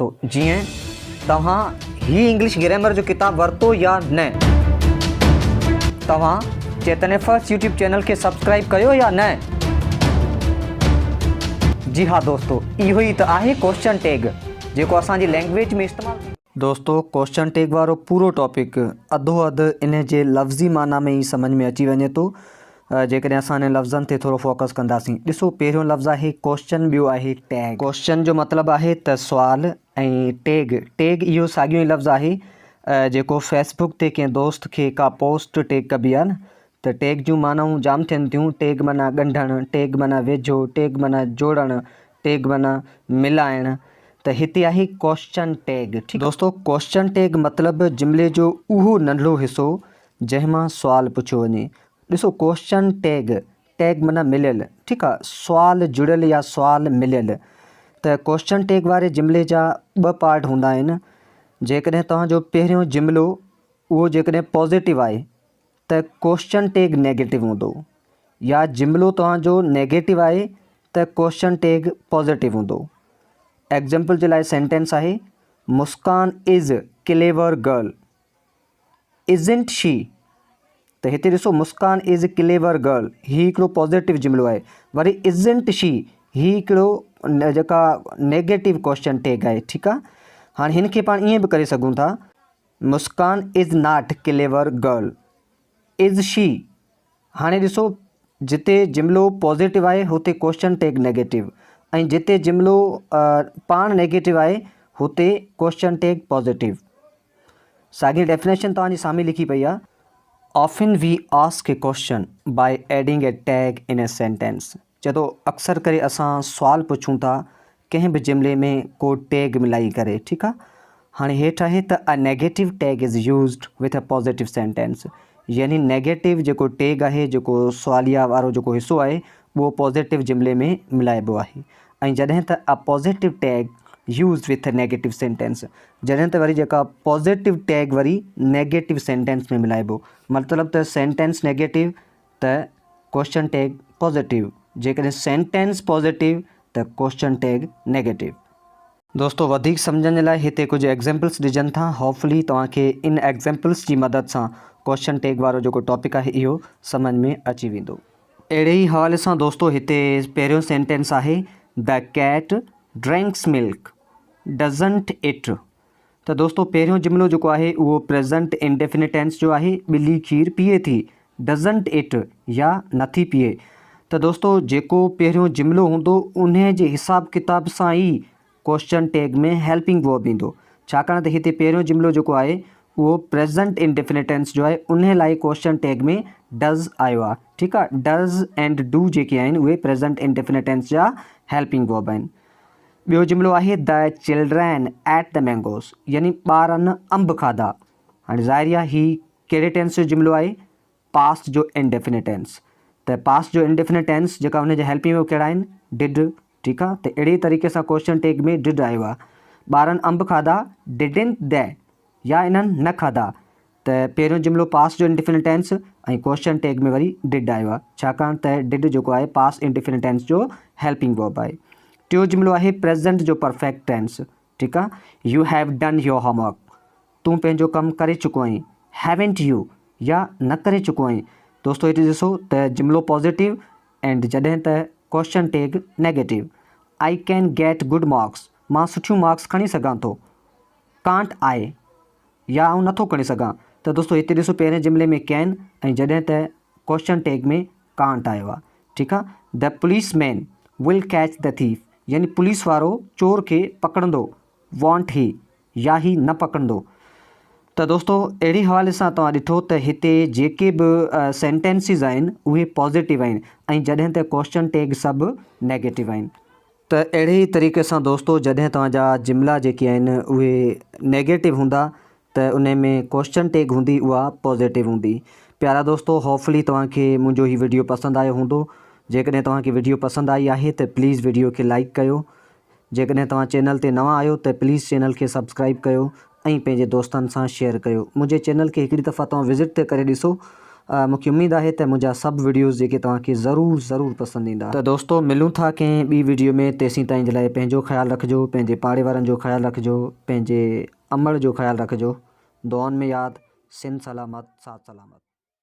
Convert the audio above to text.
तो जीअं तव्हां ही इंग्लिश ग्रामर जो किताब वरितो या न, तव्हां चेतन फर्स्ट यूट्यूब चैनल के सब्सक्राइब कयो या न। जी हाँ दोस्तों, इहो ही त आहे क्वेश्चन टैग जेको असांजी लैंग्वेज में इस्तेमालु। दोस्तों, क्वेश्चन टैग वारो पूरो टॉपिक अधो अधु इन जे लफ़्ज़ी माना में ई सम्झ में अची वञे थो जेकॾहिं असां इन लफ़्ज़नि ते थोरो फोकस कंदासीं। ॾिसो, पहिरियों लफ़्ज़ आहे क्वेश्चन, ॿियो आहे टैग। क्वेश्चन जो मतिलबु आहे त सुवाल, ऐं टैग इहो साॻियो ई लफ़्ज़ आहे जेको फेसबुक ते कंहिं दोस्त खे का पोस्ट टैग कबी आहे न, त टैग जूं मानाऊं जाम थियनि थियूं। टैग माना ॻंढणु, टैग माना वेझो, टैग माना जोड़णु, टैग माना मिलाइणु। त हिते आहे क्वेश्चन टैग। ठीकु दोस्तों, क्वेश्चन टैग मतिलबु जुमिले जो उहो नंढिड़ो हिसो जंहिंमां सुवालु पुछियो वञे। ॾिसो, क्वेश्चन टैग माना मिलियलु, ठीकु आहे, सुवालु जुड़ियल या सुवालु मिलियलु। त क्वेश्चन टैग वारे जुमिले जा ॿ पार्ट हूंदा आहिनि। जेकॾहिं तव्हांजो पहिरियों जुमिलो उहो जेकॾहिं पॉज़िटिव आहे त क्वेश्चन टैग नेगेटिव हूंदो, या जुमिलो तव्हांजो नेगेटिव आहे त क्वेश्चन टैग पॉज़िटिव हूंदो। एग्जाम्पल जे लाइ सेंटेंस आहे, Muskan is clever girl, isn't she. त हिते ॾिसो, मुस्कान इज़ क्लेवर गर्ल ही हिकिड़ो पॉज़िटिव जुमिलो आहे। वरी इज़ंट शी ही हिकिड़ो जेका नेगेटिव क्वेश्चन टैग आहे। ठीकु आहे, हाणे हिन खे पाण ईअं बि करे सघूं था, Muskan is not clever girl, is she. हाणे ॾिसो, जिते जुमिलो पॉज़िटिव आहे हुते क्वेश्चन टैग नेगेटिव, ऐं जिते जुमिलो पाण नेगेटिव आहे हुते क्वेश्चन टैग पॉज़िटिव। साॻी डेफिनेशन तव्हांजे साम्हूं लिखी पई आहे। Often we ask a question by adding a tag in a sentence. चए अक्सर करे असां सुवाल पुछूं था कंहिं बि जुमिले में को टैग मिलाई करे। ठीकु आहे, हाणे हेठि आहे त a negative tag is used with a positive sentence. यानी नेगेटिव जेको टैग आहे, जेको सुवालिया वारो जेको हिसो आहे, उहो पॉज़िटिव जुमिले में मिलाइबो आहे। ऐं जॾहिं त a positive tag use with negative sentence, जॾहिं त वरी जेका पॉज़िटिव टैग वरी नेगेटिव सेंटेंस में मिलाइबो। मतिलबु त सेंटेंस नेगेटिव त क्वेश्चन टैग पॉज़िटिव, जेकॾहिं सेंटेंस पॉज़िटिव त क्वेश्चन टैग नेगेटिव। दोस्तों, वधीक सम्झण जे लाइ हिते कुझु एग्जाम्पल्स ॾिजनि था। होपफुली तव्हांखे इन एग्जाम्पल्स जी मदद सां क्वेश्चन टैग वारो जेको टॉपिक आहे इहो सम्झ में अची वेंदो। अहिड़े ई हवाले सां दोस्तों, हिते पहिरियों सेंटेंस आहे, the cat drinks milk doesn't it. त दोस्तों, पहिरियों जुमिलो जेको आहे उहो प्रेज़ेंट इंडेफिनिट टेंस जो आहे, ॿिली खीर पीए थी, डज़ंट इट या नथी पीए। त दोस्तों, जेको पहिरियों जुमिलो हूंदो उन जे हिसाब किताब सां ई क्वेश्चन टैग में हेल्पिंग वर्ब ईंदो। छाकाणि त हिते पहिरियों जुमिलो जेको आहे उहो प्रेज़ेंट इंडेफिनिट टेंस जो आहे, उन लाइ क्वेश्चन टैग में डज़ आयो आहे। ठीकु आहे, डज़ एंड डू जेके आहिनि उहे प्रेज़ेंट इंडेफिनिट टेंस जा हेल्पिंग वर्ब आहिनि। ॿियो जुमिलो आहे, the children at the mangoes, यानी ॿारनि अंब खाधा। हाणे ज़ाहिर आहे ही कहिड़े टेंस जो जुमिलो आहे, पास्ट जो इंडेफिनिट टेंस। त पास्ट जो इंडेफिनिट टेंस जेका हुन जा हेल्पिंग वर्ब कहिड़ा आहिनि, डिड। ठीकु आहे, त अहिड़े तरीक़े सां क्वेश्चन टैग में डिड आयो आहे। ॿारनि अंब खाधा, डिडंट दे, या इन्हनि न खाधा। त पहिरियों जुमिलो पास्ट जो इंडेफिनिट टेंस ऐं क्वेश्चन टैग में वरी डिड आयो आहे, छाकाणि त डिड जेको आहे पास्ट इंडेफिनिट टेंस जो हेल्पिंग वर्ब आहे। टियों जुमिलो आहे प्रेज़ेंट जो परफेक्ट टेंस। ठीकु आहे, you have done your homework, तूं पंहिंजो कमु करे चुको आहीं। हैवेंट यू, या न करे चुको आहीं। दोस्तों, हिते ॾिसो त जुमिलो पॉज़िटिव एंड जॾहिं त question tag negative. I can get good marks, मां सुठियूं मार्क्स खणी सघां थो। कांट आई, या आउं नथो खणी सघां। त दोस्तों, हिते ॾिसो पहिरें जुमिले में कैन, ऐं जॾहिं त क्वेश्चन टैग में कांट आयो आहे। ठीकु आहे, the police man will catch the thief, यानी पुलिस वारो चोर खे पकड़ंदो। वॉन्ट ही, या ही न पकड़ंदो। त दोस्तों, अहिड़े हवाले सां तव्हां ॾिठो त हिते जेके बि सेंटेंसिस आहिनि उहे पॉज़िटिव आहिनि, ऐं जॾहिं त क्वेश्चन टैग सभु नेगेटिव आहिनि। त अहिड़े ई तरीक़े सां दोस्तों, जॾहिं तव्हांजा जुमिला जेके आहिनि उहे नेगेटिव हूंदा त उन में क्वेश्चन टैग हूंदी उहा पॉज़िटिव हूंदी। प्यारा दोस्तों, होपफुली तव्हांखे मुंहिंजो हीउ वीडियो पसंदि आयो हूंदो। जेकॾहिं तव्हांखे वीडियो पसंदि आई आहे त प्लीज़ वीडियो खे लाइक कयो। जेकॾहिं तव्हां चैनल ते नवां आहियो त प्लीज़ चैनल खे सब्सक्राइब कयो ऐं पंहिंजे दोस्तनि सां शेयर कयो। मुंहिंजे चैनल खे हिकिड़ी दफ़ा तव्हां विज़िट ते करे ॾिसो, मूंखे उम्मीद है त मुंहिंजा सभु वीडियोज़ जेके तव्हांखे ज़रूरु पसंदि ईंदा। त दोस्तो मिलूं था कंहिं ॿी वीडियो में, तेसीं ताईं जे लाइ पंहिंजो ख़्यालु रखिजो, पंहिंजे पाड़े वारनि जो ख़्यालु रखिजो, पंहिंजे अमड़ जो ख़्यालु रखिजो। दुआनि में यादि, सिंध सलामत, साथ सलामत।